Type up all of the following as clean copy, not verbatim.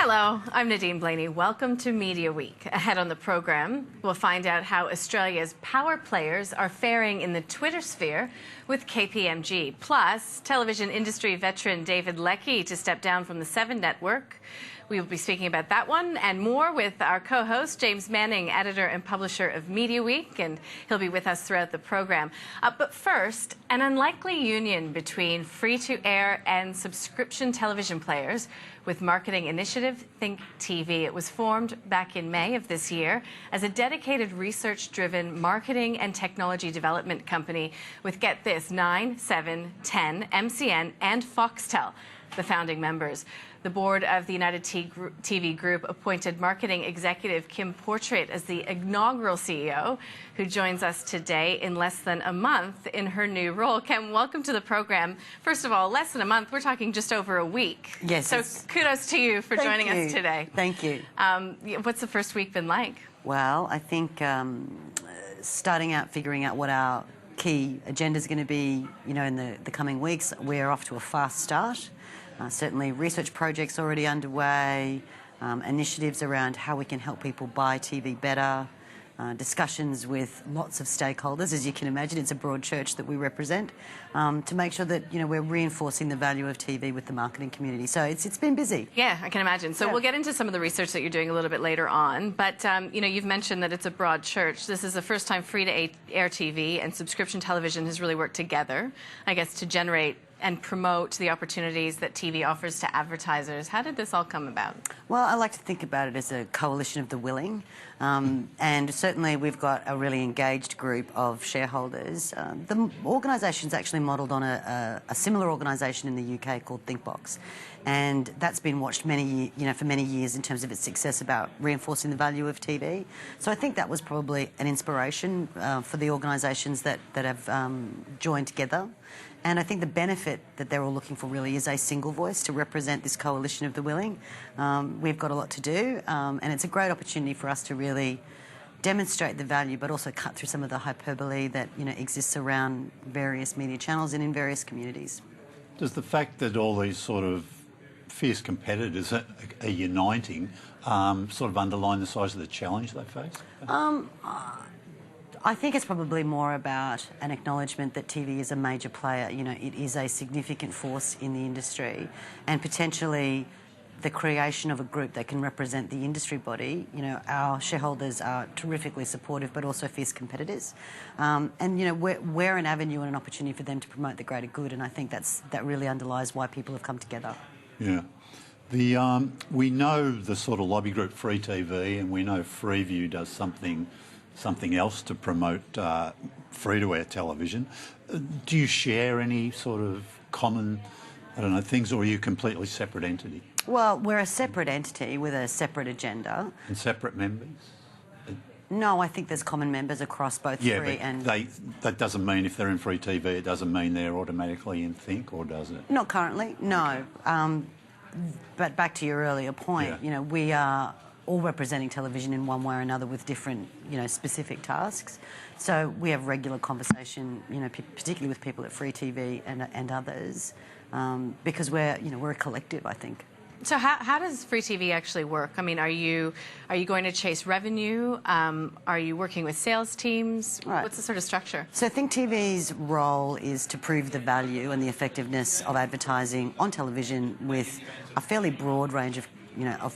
Hello, I'm Nadine Blaney. Welcome to Media Week. Ahead on the program, we'll find out how Australia's power players are faring in the Twitter sphere with KPMG. Plus, television industry veteran David Leckie to step down from the Seven Network. We will be speaking about that one and more with our co-host, James Manning, editor and publisher of Media Week, and he'll be with us throughout the program. But first, an unlikely union between free-to-air and subscription television players with marketing initiative Think TV. It was formed back in May of this year as a dedicated research-driven marketing and technology development company with, get this, 9, 7, 10, MCN and Foxtel, the founding members. The board of the United TV Group appointed marketing executive Kim Portrait as the inaugural CEO, who joins us today in less than a month in her new role. Kim, welcome to the program. First of all, less than a month, we're talking just over a week. Yes. So kudos to you for joining us today. Thank you. What's the first week been like? Well, I think starting out, figuring out what our key agenda is going to be, in the coming weeks, we're off to a fast start. Certainly research projects already underway, initiatives around how we can help people buy TV better, discussions with lots of stakeholders. As you can imagine, it's a broad church that we represent, to make sure that we're reinforcing the value of TV with the marketing community. So it's been busy. Yeah, I can imagine. So we'll get into some of the research that you're doing a little bit later on. But you've mentioned that it's a broad church. This is the first time free-to-air TV and subscription television has really worked together, I guess, to generate and promote the opportunities that TV offers to advertisers. How did this all come about? Well, I like to think about it as a coalition of the willing, and certainly we've got a really engaged group of shareholders. The organisation's actually modelled on a similar organisation in the UK called Thinkbox, and that's been watched for many years in terms of its success about reinforcing the value of TV. So I think that was probably an inspiration for the organisations that have joined together. And I think the benefit that they're all looking for really is a single voice to represent this coalition of the willing. We've got a lot to do, and it's a great opportunity for us to really demonstrate the value, but also cut through some of the hyperbole that exists around various media channels and in various communities. Does the fact that all these sort of fierce competitors are uniting sort of underline the size of the challenge they face? I think it's probably more about an acknowledgement that TV is a major player. It is a significant force in the industry, and potentially the creation of a group that can represent the industry body. Our shareholders are terrifically supportive, but also fierce competitors. And we're an avenue and an opportunity for them to promote the greater good, and I think that really underlies why people have come together. Yeah. We know the sort of lobby group Free TV, and we know Freeview does something else to promote free-to-air television. Do you share any sort of common, things, or are you a completely separate entity? Well, we're a separate entity with a separate agenda. And separate members? No, I think there's common members across both Free and... Yeah, but that doesn't mean if they're in Free TV, it doesn't mean they're automatically in Think, or does it? Not currently, no. But back to your earlier point, we are all representing television in one way or another with different, specific tasks. So we have regular conversation, particularly with people at Free TV and others, because we're a collective, I think. So how does Free TV actually work? I mean, are you going to chase revenue? Are you working with sales teams? Right. What's the sort of structure? So Think TV's role is to prove the value and the effectiveness of advertising on television with a fairly broad range of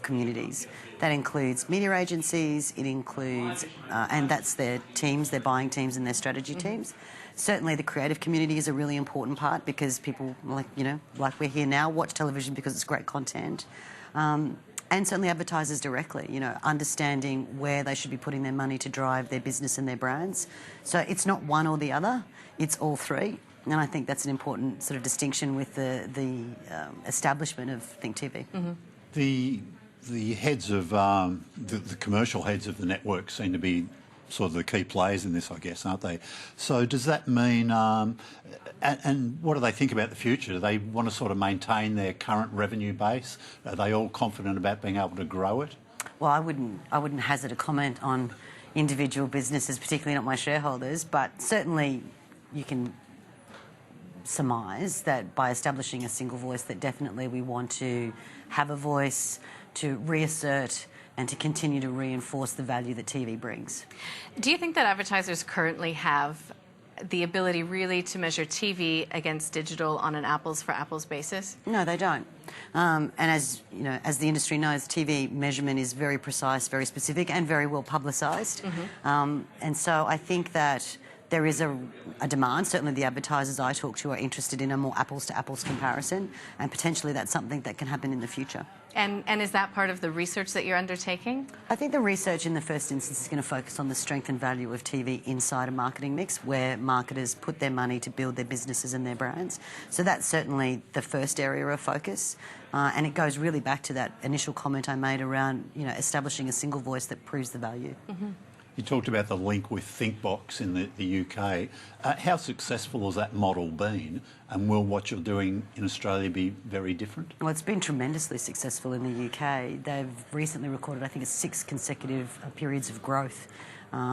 communities. That includes media agencies, it includes, and that's their teams, their buying teams and their strategy teams. Certainly the creative community is a really important part because people, like we're here now, watch television because it's great content. And certainly advertisers directly, understanding where they should be putting their money to drive their business and their brands. So it's not one or the other, it's all three. And I think that's an important sort of distinction with the establishment of Think TV. Mm-hmm. The heads of the commercial heads of the network seem to be sort of the key players in this, I guess, aren't they? So does that mean, and what do they think about the future? Do they want to sort of maintain their current revenue base? Are they all confident about being able to grow it? Well, I wouldn't hazard a comment on individual businesses, particularly not my shareholders, but certainly you can surmise that by establishing a single voice that definitely we want to have a voice, to reassert and to continue to reinforce the value that TV brings. Do you think that advertisers currently have the ability really to measure TV against digital on an apples for apples basis? No, they don't. And as you know, as the industry knows, TV measurement is very precise, very specific, and very well publicised. And so I think that there is a demand. Certainly the advertisers I talk to are interested in a more apples-to-apples comparison, and potentially that's something that can happen in the future. And is that part of the research that you're undertaking? I think the research in the first instance is going to focus on the strength and value of TV inside a marketing mix where marketers put their money to build their businesses and their brands. So that's certainly the first area of focus. And it goes really back to that initial comment I made around, you know, establishing a single voice that proves the value. You talked about the link with ThinkBox in the UK. How successful has that model been, and will what you're doing in Australia be very different? Well, it's been tremendously successful in the UK. They've recently recorded, I think, 6 consecutive periods of growth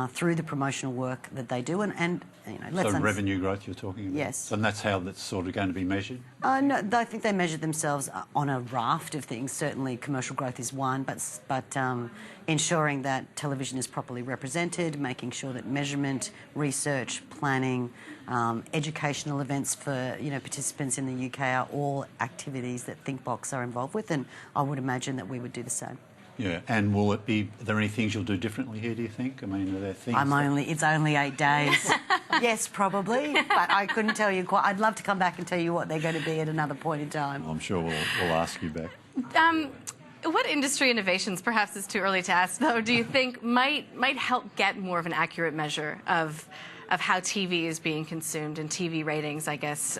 through the promotional work that they do, and you know, So revenue growth you're talking about? Yes. And that's how that's sort of going to be measured? No, I think they measure themselves on a raft of things. Certainly commercial growth is one, but ensuring that television is properly represented, making sure that measurement, research, planning, educational events for, you know, participants in the UK are all activities that ThinkBox are involved with, and I would imagine that we would do the same. Yeah, and will it be, are there any things you'll do differently here, do you think? I mean, are there things... It's only 8 days. Yes, probably, but I couldn't tell you quite. I'd love to come back and tell you what they're going to be at another point in time. I'm sure we'll ask you back. What industry innovations, perhaps it's too early to ask, though, do you think might help get more of an accurate measure of how TV is being consumed and TV ratings, I guess,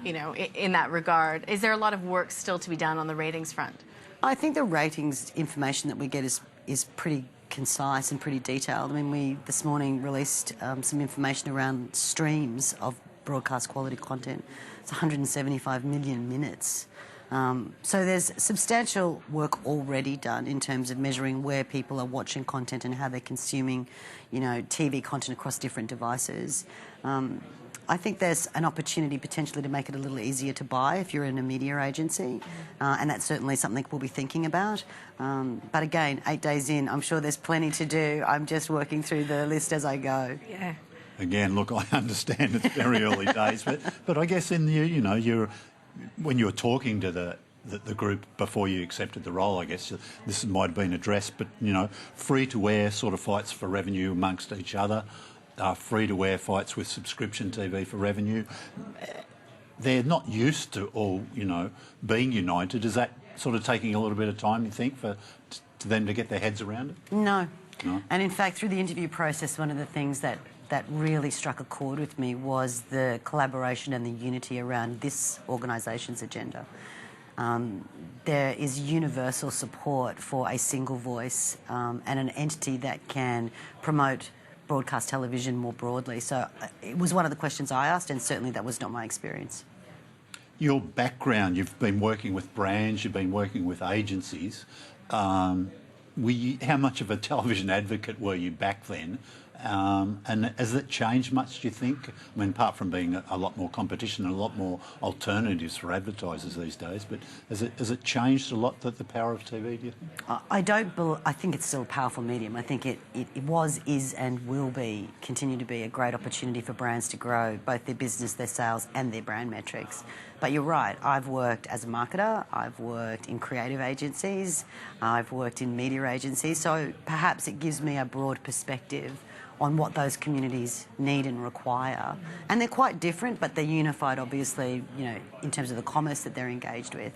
you know, in that regard? Is there a lot of work still to be done on the ratings front? I think the ratings information that we get is pretty concise and pretty detailed. I mean, we this morning released some information around streams of broadcast quality content. It's 175 million minutes. So there's substantial work already done in terms of measuring where people are watching content and how they're consuming, you know, TV content across different devices. I think there's an opportunity potentially to make it a little easier to buy if you're in a media agency, and that's certainly something we'll be thinking about. But again, 8 days in, I'm sure there's plenty to do. I'm just working through the list as I go. Yeah. Again, look, I understand it's very early days, but I guess in when you were talking to the group before you accepted the role, I guess this might have been addressed, but, you know, free-to-air sort of fights for revenue amongst each other. Free-to-air fights with subscription TV for revenue. They're not used to all, you know, being united. Is that sort of taking a little bit of time, you think, to them to get their heads around it? No. No? And in fact, through the interview process, one of the things that really struck a chord with me was the collaboration and the unity around this organisation's agenda. There is universal support for a single voice and an entity that can promote broadcast television more broadly. So it was one of the questions I asked, and certainly that was not my experience. Your background, you've been working with brands, you've been working with agencies. How much of a television advocate were you back then? And has it changed much, do you think? I mean, apart from being a lot more competition and a lot more alternatives for advertisers these days, but has it changed a lot, the power of TV, do you think? I think it's still a powerful medium. I think it was, is and will continue to be a great opportunity for brands to grow both their business, their sales and their brand metrics. But you're right, I've worked as a marketer, I've worked in creative agencies, I've worked in media agencies, so perhaps it gives me a broad perspective on what those communities need and require. And they're quite different, but they're unified, obviously, you know, in terms of the commerce that they're engaged with.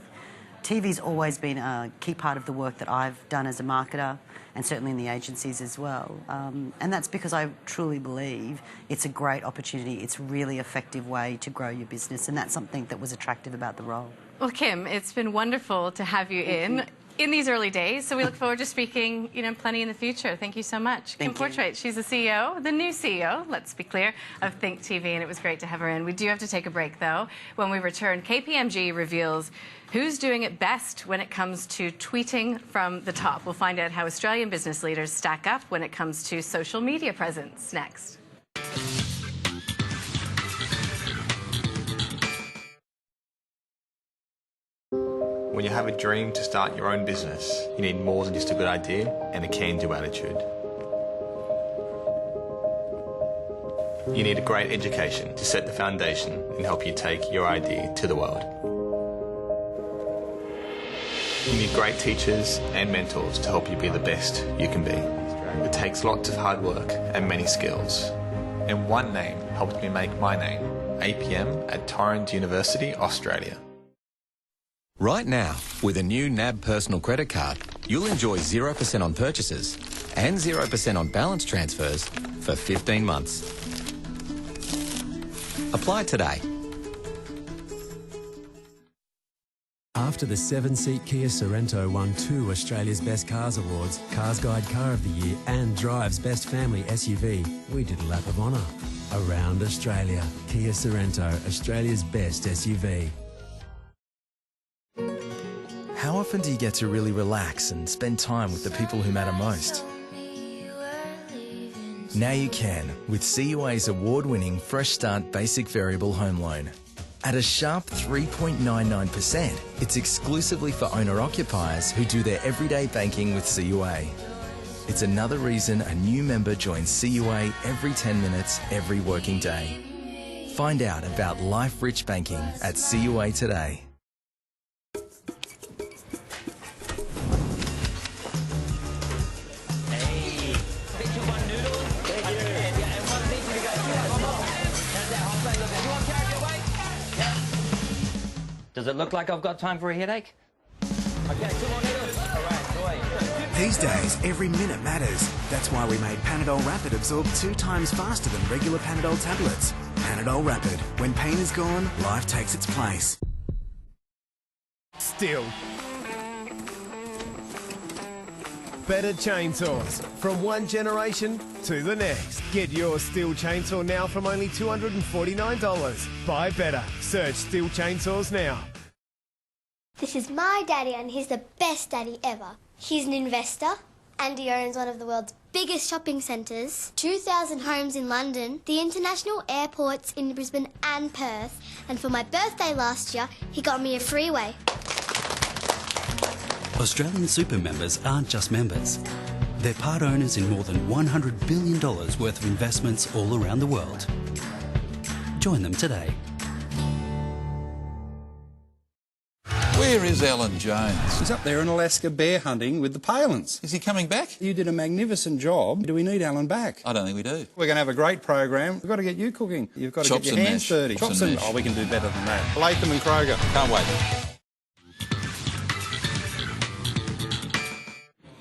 TV's always been a key part of the work that I've done as a marketer, and certainly in the agencies as well. And that's because I truly believe it's a great opportunity. It's a really effective way to grow your business, and that's something that was attractive about the role. Well, Kim, it's been wonderful to have you in these early days, so we look forward to speaking, you know, plenty in the future. Thank you so much. Kim Portrait, she's the CEO, the new CEO, let's be clear, of Think TV, and it was great to have her in. We do have to take a break, though. When we return, KPMG reveals who's doing it best when it comes to tweeting from the top. We'll find out how Australian business leaders stack up when it comes to social media presence next. When you have a dream to start your own business, you need more than just a good idea and a can-do attitude. You need a great education to set the foundation and help you take your idea to the world. You need great teachers and mentors to help you be the best you can be. It takes lots of hard work and many skills. And one name helped me make my name, APM at Torrens University, Australia. Right now, with a new NAB personal credit card, you'll enjoy 0% on purchases and 0% on balance transfers for 15 months. Apply today. After the 7-seat Kia Sorento won 2 Australia's Best Cars Awards, Cars Guide Car of the Year and Drive's Best Family SUV, we did a lap of honour. Around Australia, Kia Sorento, Australia's best SUV. How often do you get to really relax and spend time with the people who matter most? Now you can with CUA's award-winning Fresh Start Basic Variable Home Loan. At a sharp 3.99%, it's exclusively for owner-occupiers who do their everyday banking with CUA. It's another reason a new member joins CUA every 10 minutes, every working day. Find out about life-rich banking at CUA today. Does it look like I've got time for a headache? Okay, 2 more noodles. All right, away. These days, every minute matters. That's why we made Panadol Rapid absorb 2 times faster than regular Panadol tablets. Panadol Rapid. When pain is gone, life takes its place. Still. Better chainsaws, from one generation to the next. Get your Stihl chainsaw now from only $249. Buy better. Search Stihl chainsaws now. This is my daddy and he's the best daddy ever. He's an investor and he owns one of the world's biggest shopping centres, 2,000 homes in London, the international airports in Brisbane and Perth, and for my birthday last year, he got me a freeway. Australian super members aren't just members. They're part owners in more than $100 billion worth of investments all around the world. Join them today. Where is Alan Jones? He's up there in Alaska bear hunting with the Palins. Is he coming back? You did a magnificent job. Do we need Alan back? I don't think we do. We're going to have a great program. We've got to get you cooking. You've got to Chops get your and hands mash. dirty. Chops and mash. Oh, we can do better than that. Latham and Kroger. Can't wait.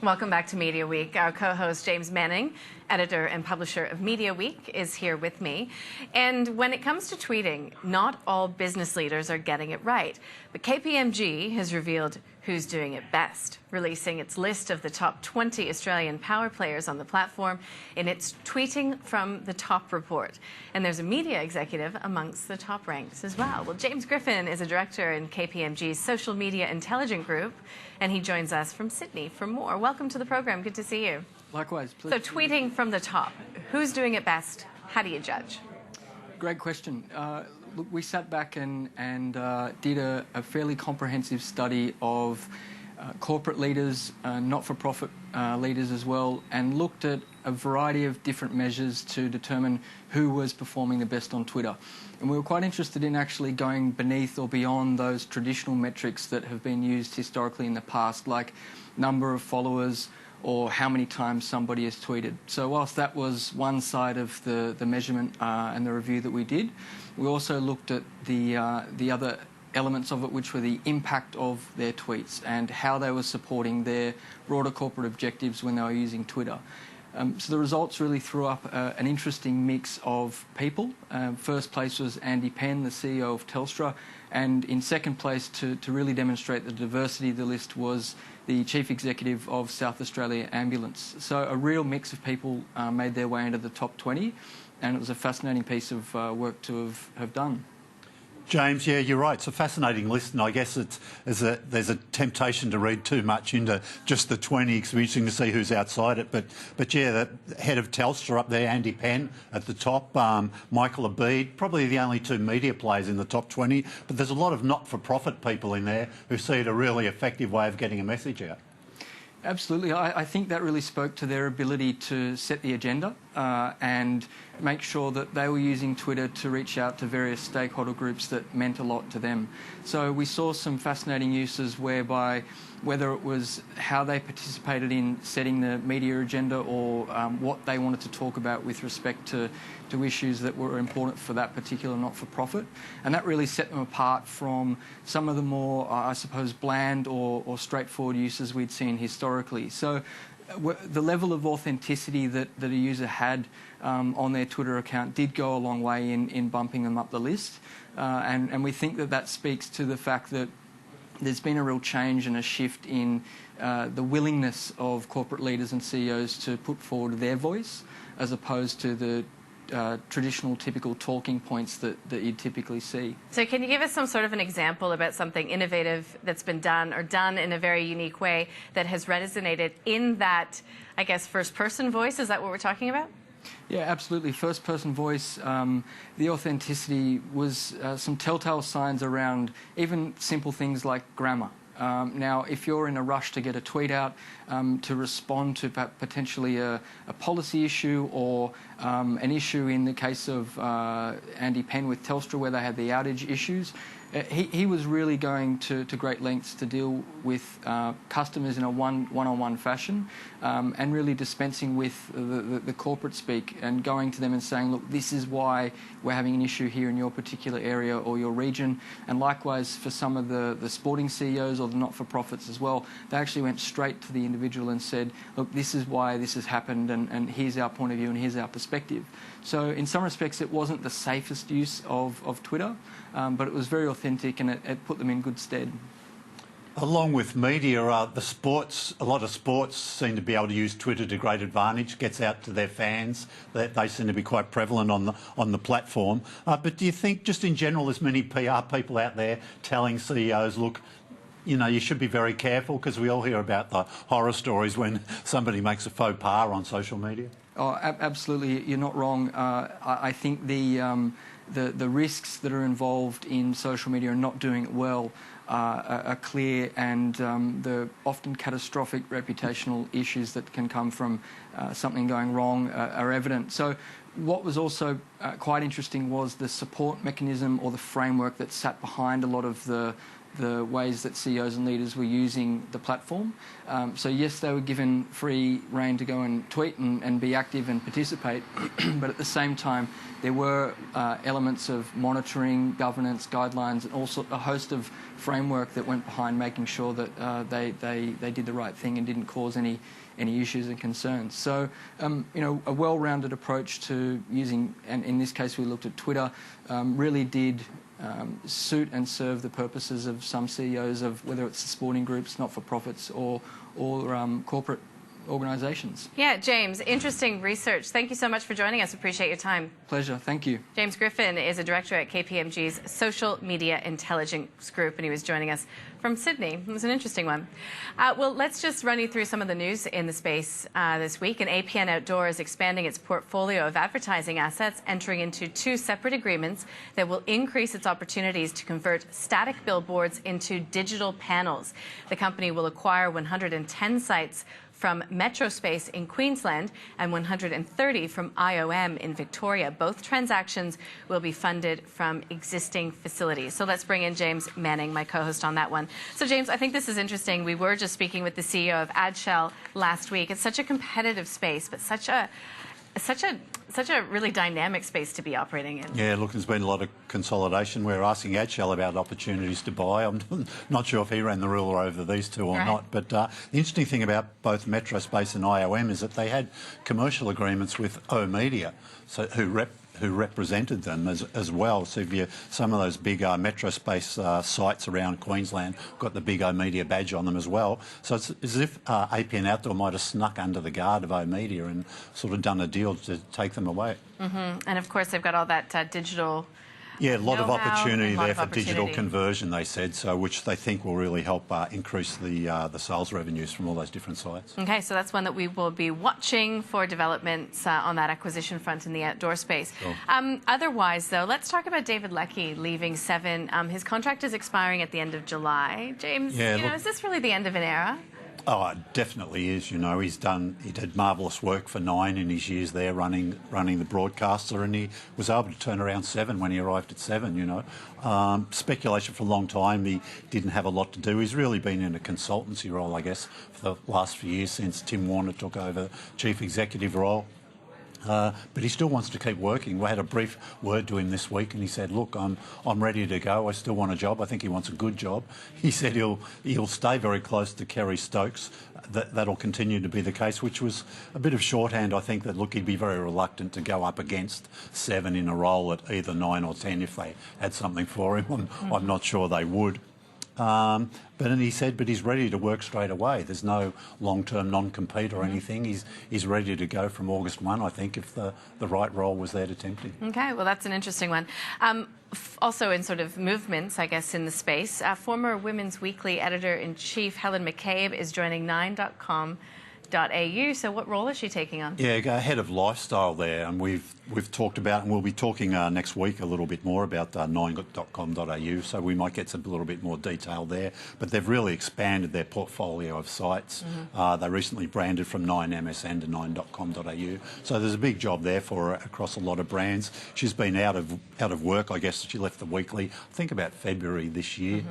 Welcome back to Media Week. Our co-host James Manning, editor and publisher of Media Week, is here with me. And when it comes to tweeting, not all business leaders are getting it right. But KPMG has revealed who's doing it best, releasing its list of the top 20 Australian power players on the platform in its Tweeting from the Top report. And there's a media executive amongst the top ranks as well. Well, James Griffin is a director in KPMG's Social Media Intelligence Group, and he joins us from Sydney for more. Welcome to the program. Good to see you. Likewise. So tweeting from the top, who's doing it best? How do you judge? Great question. Look, we sat back and did a fairly comprehensive study of corporate leaders, not-for-profit leaders as well, and looked at a variety of different measures to determine who was performing the best on Twitter. And we were quite interested in actually going beneath or beyond those traditional metrics that have been used historically in the past, like number of followers or how many times somebody has tweeted. So whilst that was one side of the measurement and the review that we did, we also looked at the other elements of it, which were the impact of their tweets and how they were supporting their broader corporate objectives when they were using Twitter. So the results really threw up an interesting mix of people. First place was Andy Penn, the CEO of Telstra, and in second place, to really demonstrate the diversity of the list, was the Chief Executive of South Australia Ambulance. So a real mix of people made their way into the top 20, and it was a fascinating piece of work to have done. James, yeah, you're right. It's a fascinating list, and I guess there's a temptation to read too much into just the 20. It's interesting to see who's outside it. But yeah, the head of Telstra up there, Andy Penn at the top, Michael Abid, probably the only two media players in the top 20. But there's a lot of not-for-profit people in there who see it a really effective way of getting a message out. Absolutely. I think that really spoke to their ability to set the agenda and make sure that they were using Twitter to reach out to various stakeholder groups that meant a lot to them. So we saw some fascinating uses whereby, whether it was how they participated in setting the media agenda or what they wanted to talk about with respect to issues that were important for that particular not-for-profit. And that really set them apart from some of the more, I suppose, bland or straightforward uses we'd seen historically. So the level of authenticity that a user had on their Twitter account did go a long way in bumping them up the list. And we think that speaks to the fact that there's been a real change and a shift in the willingness of corporate leaders and CEOs to put forward their voice, as opposed to the traditional, typical talking points that you'd typically see. So can you give us some sort of an example about something innovative that's been done or done in a very unique way that has resonated in that, I guess, first-person voice? Is that what we're talking about? Yeah, absolutely. First-person voice, the authenticity was some telltale signs around even simple things like grammar. Now, if you're in a rush to get a tweet out to respond to potentially a policy issue or an issue in the case of Andy Penn with Telstra where they had the outage issues, he was really going to great lengths to deal with customers in a one-on-one fashion and really dispensing with the corporate speak and going to them and saying, look, this is why we're having an issue here in your particular area or your region. And likewise for some of the sporting CEOs or the not-for-profits as well, they actually went straight to the individual and said, look, this is why this has happened and here's our point of view and here's our perspective. So in some respects it wasn't the safest use of Twitter, but it was very authentic and it put them in good stead. Along with media, a lot of sports seem to be able to use Twitter to great advantage, gets out to their fans. They seem to be quite prevalent on the platform. But do you think, just in general, there's many PR people out there telling CEOs, look, you know, you should be very careful, because we all hear about the horror stories when somebody makes a faux pas on social media? Oh, absolutely, you're not wrong. I think the risks that are involved in social media and not doing it well are clear, and the often catastrophic reputational issues that can come from something going wrong are evident. So what was also quite interesting was the support mechanism or the framework that sat behind a lot of the ways that CEOs and leaders were using the platform. So yes, they were given free rein to go and tweet and be active and participate, but at the same time there were elements of monitoring, governance, guidelines, and also a host of framework that went behind making sure that they did the right thing and didn't cause any issues and concerns. So, you know, a well-rounded approach to using, and in this case we looked at Twitter, really did suit and serve the purposes of some CEOs of whether it's the sporting groups, not-for-profits, or corporate organisations. Yeah, James, interesting research. Thank you so much for joining us. Appreciate your time. Pleasure. Thank you. James Griffin is a director at KPMG's Social Media Intelligence Group, and he was joining us from Sydney. It was an interesting one. Well, let's just run you through some of the news in the space this week. And APN Outdoor is expanding its portfolio of advertising assets, entering into 2 separate agreements that will increase its opportunities to convert static billboards into digital panels. The company will acquire 110 sites from Metrospace in Queensland and 130 from IOM in Victoria. Both transactions will be funded from existing facilities. So let's bring in James Manning, my co-host on that one. So James, I think this is interesting. We were just speaking with the CEO of AdShell last week. It's such a competitive space, but such a really dynamic space to be operating in. Yeah, look, there's been a lot of consolidation. We're asking AdShell about opportunities to buy. I'm not sure if he ran the ruler over these two or not. But the interesting thing about both Metrospace and IOM is that they had commercial agreements with oOh!media, so who represented them as well. So if you, some of those big Metrospace sites around Queensland got the big oOh!media badge on them as well. So it's as if APN Outdoor might have snuck under the guard of oOh!media and sort of done a deal to take them away. And of course they've got all that digital Yeah, a lot of know-how, opportunity and a lot there of for digital opportunity. conversion, they said, so which they think will really help increase the sales revenues from all those different sites. Okay, so that's one that we will be watching for developments on that acquisition front in the outdoor space. Sure. Otherwise, though, let's talk about David Leckie leaving Seven. His contract is expiring at the end of July. James, Yeah, is this really the end of an era? Oh, it definitely is. You know, he did marvellous work for 9 in his years there running the broadcaster, and he was able to turn around 7 when he arrived at 7, you know. Speculation for a long time, he didn't have a lot to do. He's really been in a consultancy role, I guess, for the last few years since Tim Warner took over chief executive role. But he still wants to keep working. We had a brief word to him this week, and he said, "Look, I'm ready to go. I still want a job." I think he wants a good job. He said he'll stay very close to Kerry Stokes. That'll continue to be the case, which was a bit of shorthand. I think that he'd be very reluctant to go up against 7 in a role at either 9 or 10 if they had something for him. I'm not sure they would. But then he said, but he's ready to work straight away. There's no long-term non-compete or anything. He's ready to go from August 1, I think, if the right role was there to tempt him. Okay, well, that's an interesting one. Also in sort of movements, I guess, in the space, former Women's Weekly editor-in-chief Helen McCabe is joining 9.com.au. So what role is she taking on? Yeah, head of lifestyle there, and we've talked about, and we'll be talking next week a little bit more about 9.com.au, so we might get a little bit more detail there. But they've really expanded their portfolio of sites. They recently branded from 9MSN to 9.com.au, so there's a big job there for her across a lot of brands. She's been out of work, I guess. She left the Weekly, I think, about February this year.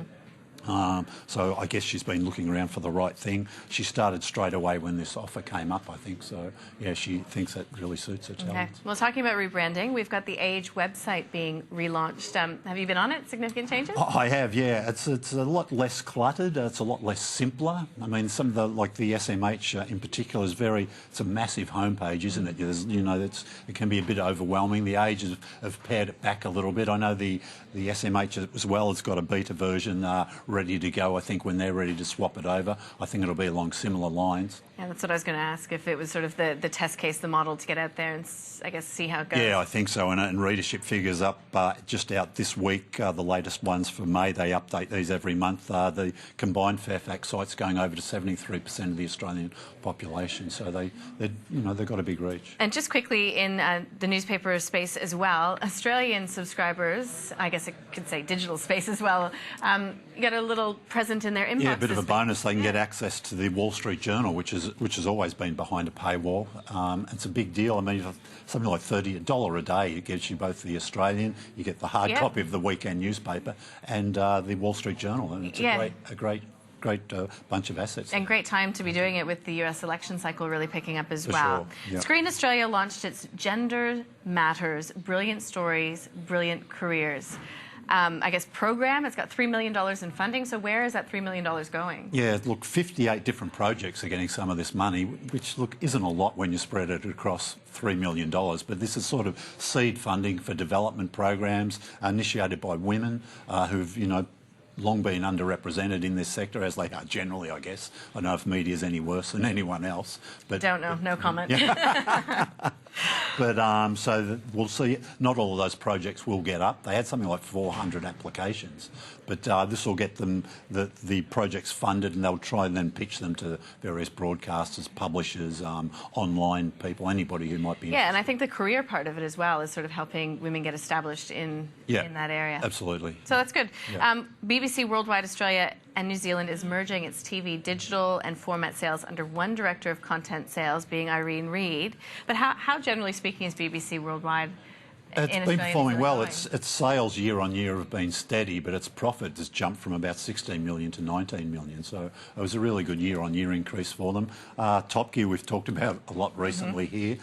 So I guess she's been looking around for the right thing. She started straight away when this offer came up, I think. So, yeah, she thinks that really suits her talents. Okay. Well, talking about rebranding, we've got the Age website being relaunched. Have you been on it? Significant changes? I have, yeah. It's a lot less cluttered. It's a lot less simpler. I mean, some of the SMH in particular it's a massive homepage, isn't it? It can be a bit overwhelming. The Age have pared it back a little bit. I know the SMH as well has got a beta version ready to go. I think when they're ready to swap it over, I think it'll be along similar lines. Yeah, that's what I was going to ask, if it was sort of the test case, the model to get out there and, I guess, see how it goes. Yeah, I think so. And readership figures up just out this week. The latest ones for May, they update these every month. The combined Fairfax sites going over to 73% of the Australian population. So they've got a big reach. And just quickly, in the newspaper space as well, Australian subscribers, I guess I could say digital space as well, get a little present in their inbox. Yeah, a bit of a bonus. They can get access to the Wall Street Journal, which has always been behind a paywall. It's a big deal. I mean, something like $30 a day, it gets you both the Australian, you get the hard copy of the weekend newspaper, and the Wall Street Journal, and it's a great bunch of assets. And great time to be doing it with the US election cycle really picking up as well. Sure. Yep. Screen Australia launched its Gender Matters Brilliant Stories, Brilliant Careers. I guess program. It's got $3 million in funding. So where is that $3 million going? Yeah, look, 58 different projects are getting some of this money, which, look, isn't a lot when you spread it across $3 million. But this is sort of seed funding for development programs initiated by women who've, long been underrepresented in this sector, as they are generally, I guess. I don't know if media's any worse than anyone else. But don't know, no comment. But so we'll see. Not all of those projects will get up. They had something like 400 applications. But this will get them the projects funded, and they'll try and then pitch them to various broadcasters, publishers, online people, anybody who might be interested. Yeah, and I think the career part of it as well is sort of helping women get established in that area. Absolutely. So that's good. Yeah. BBC Worldwide Australia and New Zealand is merging its TV digital and format sales under one director of content sales, being Irene Reid. But how generally speaking, is BBC Worldwide? It's been performing well. Its sales year on year have been steady, but its profit has jumped from about 16 million to 19 million. So it was a really good year on year increase for them. Top Gear we've talked about a lot recently here.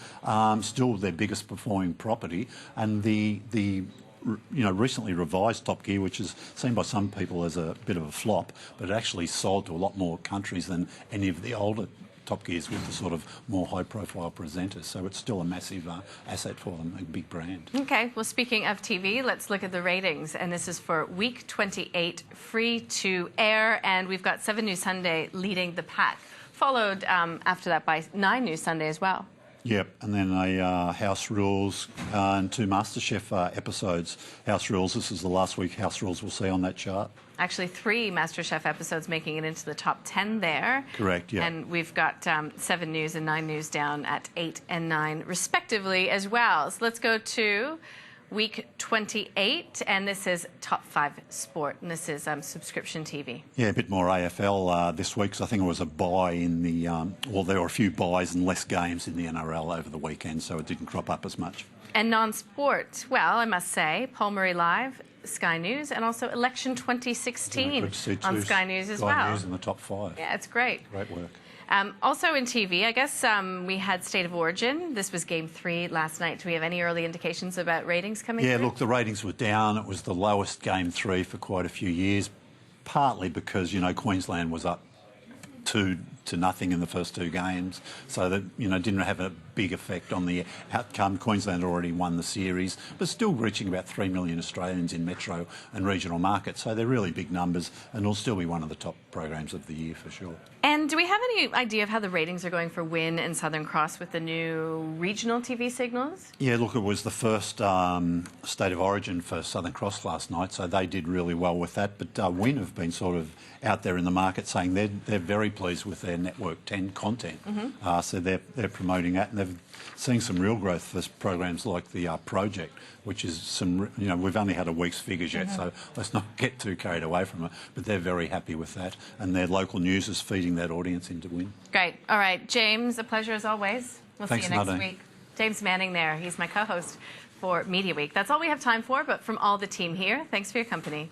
Still their biggest performing property, and the recently revised Top Gear, which is seen by some people as a bit of a flop, but it actually sold to a lot more countries than any of the older Top Gears with the sort of more high-profile presenters. So it's still a massive asset for them, a big brand. Okay, well, speaking of TV, let's look at the ratings. And this is for week 28, free to air. And we've got 7 News Sunday leading the pack, followed after that by 9 News Sunday as well. Yep, and then a House Rules and 2 MasterChef episodes. House Rules, this is the last week House Rules we'll see on that chart. Actually, 3 MasterChef episodes making it into the top 10 there. Correct, yeah. And we've got 7 News and 9 News down at 8 and 9, respectively, as well. So let's go to week 28, and this is Top 5 Sport, and this is subscription TV. Yeah, a bit more AFL this week, because I think it was a bye in the... well, there were a few byes and less games in the NRL over the weekend, so it didn't crop up as much. And non-sport, well, I must say, Paul Murray Live, Sky News, and also Election 2016 on Sky News as well. Sky News in the top 5. Yeah, it's great. Great work. Also in TV, I guess we had State of Origin. This was Game 3 last night. Do we have any early indications about ratings coming through? Yeah, look, the ratings were down. It was the lowest Game 3 for quite a few years, partly because, you know, Queensland was up 2 to nothing in the first 2 games, so that, you know, didn't have a big effect on the outcome. Queensland already won the series, but still reaching about 3 million Australians in metro and regional markets, so they're really big numbers, and will still be one of the top programs of the year for sure. And do we have any idea of how the ratings are going for Win and Southern Cross with the new regional TV signals? Yeah, look, it was the first State of Origin for Southern Cross last night, so they did really well with that. But Win have been sort of out there in the market saying they're very pleased with their Network 10 content. So they're promoting that, and they're seeing some real growth for programs like the Project, which is some, you know, we've only had a week's figures yet, so let's not get too carried away from it. But they're very happy with that, and their local news is feeding that audience into Win. Great. All right, James, a pleasure as always. We'll Thanks, see you next Nadine. week. James Manning there. He's my co-host for Media Week. That's all we have time for, but from all the team here, thanks for your company.